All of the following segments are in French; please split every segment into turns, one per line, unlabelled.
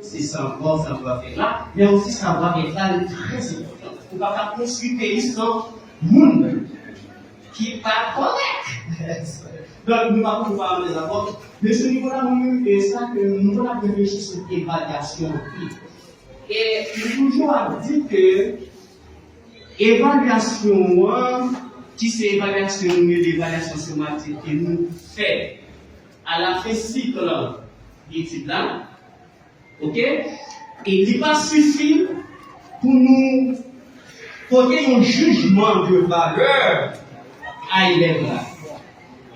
c'est savoir-faire là, mais aussi savoir-être là est très important. On ne va pas construire pays sans monde qui n'est pas correct. Donc, nous allons voir les apports. Mais ce niveau-là, c'est ça que nous devons réfléchir sur l'évaluation. Et toujours à dire que l'évaluation, qui c'est l'évaluation somatique que nous faisons à la fin cycle d'études là, ok? Et il n'est pas suffit pour nous porter un jugement de valeur à l'élève là.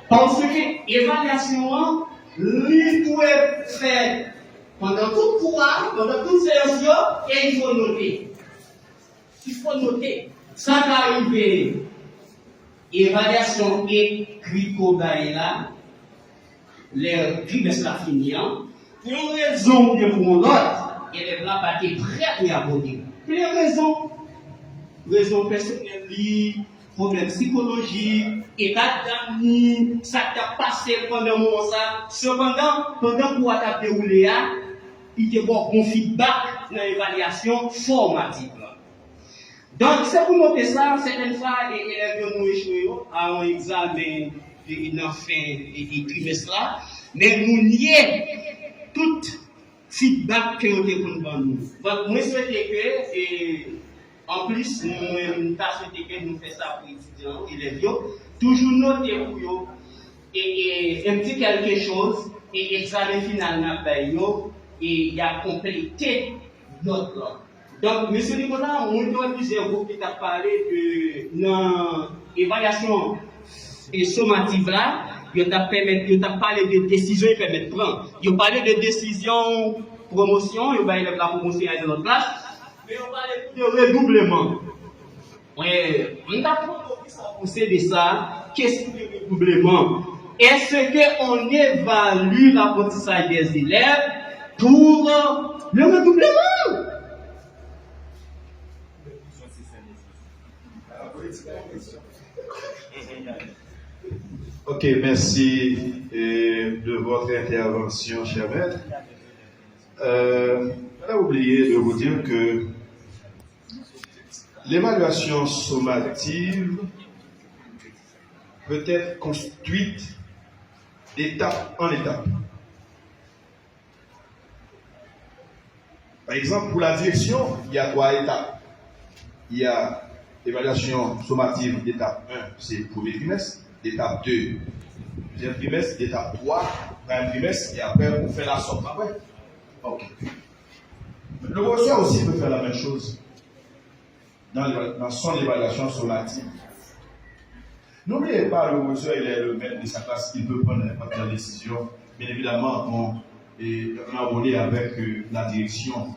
Parce que l'évaluation, lui peut faire pendant tout cours, pendant toute séance, et il faut noter. Il faut noter. Ça va arriver. Évaluation écrite au là, les trimestres finis, pour une raison ou pour l'autre, l'élève là va être prêt à aborder. Pour les raisons. Raison personnelle, problème psychologique, état d'amis, ça t'a passé pendant un moment ça. Cependant, pendant qu'on a déroulé, il y a bon feedback dans l'évaluation formative. Donc, c'est pour noter ça, certaines fois, les élèves nous échouent à un examen de la fin du trimestre là, mais nous nions tout feedback que nous avons nous. Donc, moi, je souhaite que, en plus, nous souhaitons que nous fassions ça pour les étudiants, élèves, toujours noter pour eux, et un petit quelque chose, et l'examen final n'a pas eu, et il a complété notre langue. Donc, M. Nicolas, on a plusieurs groupes qui ont parlé de l'évaluation sommative là, il a parlé de décisions qui permettent de prendre. Il a parlé de décision promotion, il a parlé de la promotion de notre classe, mais on parle de redoublement. On a proposé de ça, qu'est-ce que le redoublement? Est-ce qu'on évalue l'apprentissage des élèves pour le redoublement?
Ok, merci de votre intervention, cher maître. On a oublié de vous dire que l'évaluation sommative peut être construite d'étape en étape. Par exemple, pour la direction, il y a 3 étapes. Il y a l'évaluation sommative d'étape 1, c'est le premier trimestre. D'étape 2, deuxième trimestre. D'étape 3, premier trimestre. Et après, on fait la somme. Après. Ok. Le professeur aussi peut faire la même chose dans son évaluation sommative. N'oubliez pas, le professeur, il est le maître de sa classe, il peut prendre n'importe quelle décision. Bien évidemment, on a abordé avec la direction.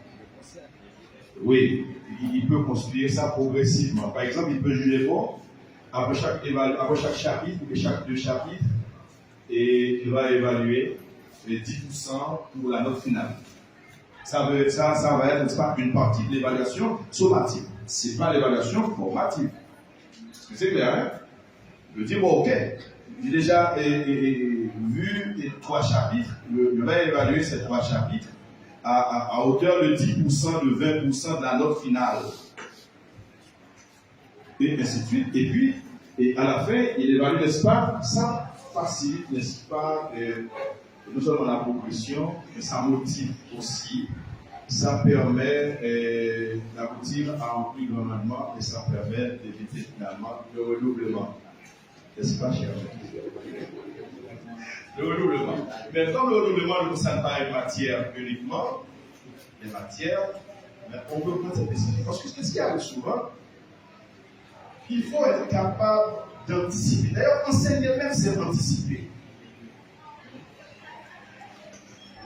Oui, il peut construire ça progressivement. Par exemple, il peut juger bon après chaque chapitre, ou chaque 2 chapitres, et il va évaluer les 10% pour la note finale. Ça va être pas une partie de l'évaluation sommative. Ce n'est pas l'évaluation formative. C'est clair, hein? Je dis, bon, ok, j'ai déjà vu les 3 chapitres, je vais évaluer ces 3 chapitres à hauteur de 10%, de 20% de la note finale. Et ainsi de suite. Et puis, à la fin, il évalue, n'est-ce pas? Ça facilite, n'est-ce pas, non seulement la progression, mais ça motive aussi. Ça permet d'aboutir à un plus grand rendement et ça permet d'éviter finalement le renouvellement. N'est-ce pas, cher? Le renouvellement. Mais comme le renouvellement ne concerne pas les matières uniquement, les matières, on peut prendre cette décision. Parce que qu'est-ce qui arrive souvent? Il faut être capable d'anticiper. D'ailleurs, enseigner même, c'est anticiper.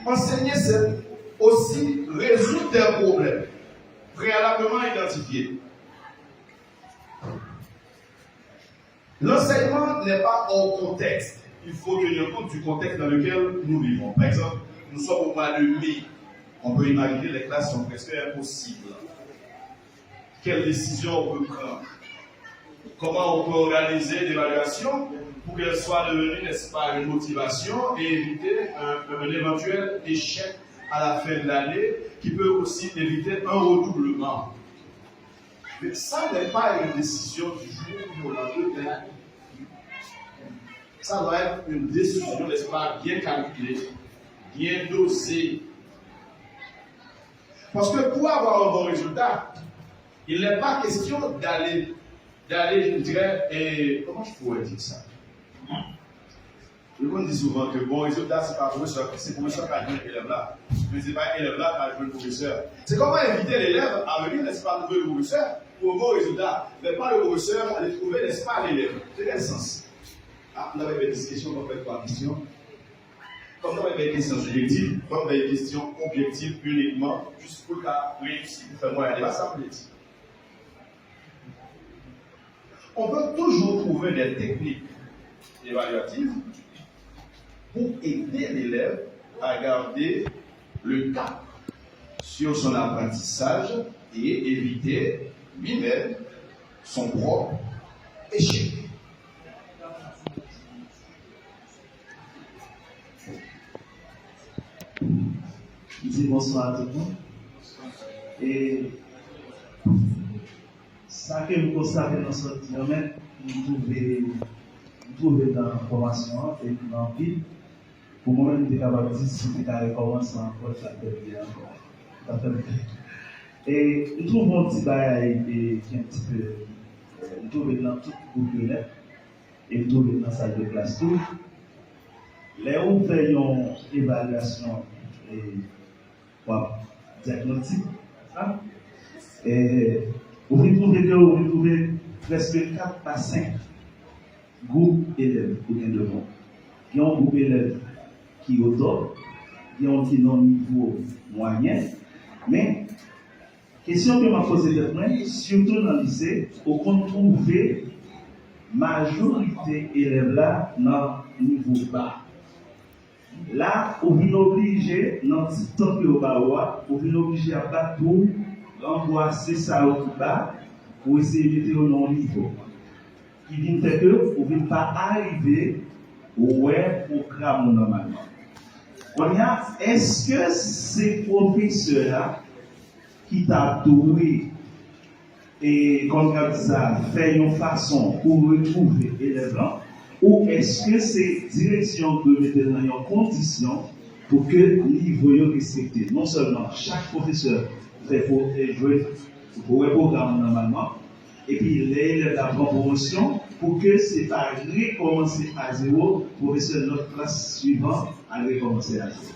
Enseigner, c'est aussi résoudre des problèmes préalablement identifiés. L'enseignement n'est pas hors contexte. Il faut tenir compte du contexte dans lequel nous vivons. Par exemple, nous sommes au mois de mai. On peut imaginer les classes sont presque impossibles. Quelle décision on peut prendre? Comment on peut organiser l'évaluation pour qu'elle soit devenue, n'est-ce pas, une motivation et éviter un éventuel échec à la fin de l'année qui peut aussi éviter un redoublement. Mais ça n'est pas une décision du jour au lendemain. Ça doit être une décision, n'est-ce pas, bien calculée, bien dosée. Parce que pour avoir un bon résultat, il n'est pas question d'aller, je dirais, et comment je pourrais dire ça? On dit souvent que bon résultat, c'est pas professeur, c'est professeur qui a joué l'élève là. Mais ce n'est pas l'élève là qui a joué le professeur. C'est comment inviter l'élève à venir, n'est-ce pas, trouver le professeur pour un bon résultat, mais pas le professeur à aller trouver, n'est-ce pas, l'élève. C'est quel sens? Ah, on avait des questions, on fait trois questions. Comme on avait des questions subjectives, comme on avait des questions objectives uniquement, juste pour le cas réussi, pour faire moyen débat, ça me dit. On peut toujours trouver des techniques évaluatives pour aider l'élève à garder le cap sur son apprentissage et éviter lui-même son propre échec.
Je dis bonsoir à tout le monde. Et ça que nous constatons dans ce domaine, nous trouvons dans la formation et dans la ville. Pour moi, je suis capable de dire si je recommence encore, ça fait bien encore. Et nous trouvons un petit bagage qui est un petit peu. Nous trouvons dans tout groupe de lettres et nous trouvons dans la salle de classe tout. Là où nous faisons une évaluation et diagnostic, et vous trouvez presque 4 à 5 groupes d'élèves ou bien devant. Il y a un groupe d'élèves qui est au top, il y a un qui est au niveau moyen, mais question que m'a posée de moi, surtout dans le lycée, on compte trouver majorité d'élèves là dans le niveau bas. Là, on vient obligé, dans le temps que vous on vient obligé à battre pour angoisser ça au bas pour essayer de mettre au niveau. Qui vient faire que vous ne pouvez pas arriver au programme normalement. Est-ce que ces professeurs-là qui t'a doué et comme ça fait une façon pour retrouver l'élève là? Ou est-ce que c'est direction de mettre dans une condition pour que le niveau soit respecté? Non seulement chaque professeur fait pour jouer pour un programme normalement, et puis l'élève a la promotion pour que ce n'est pas recommencer à zéro, professeur de notre classe suivante à recommencer à zéro.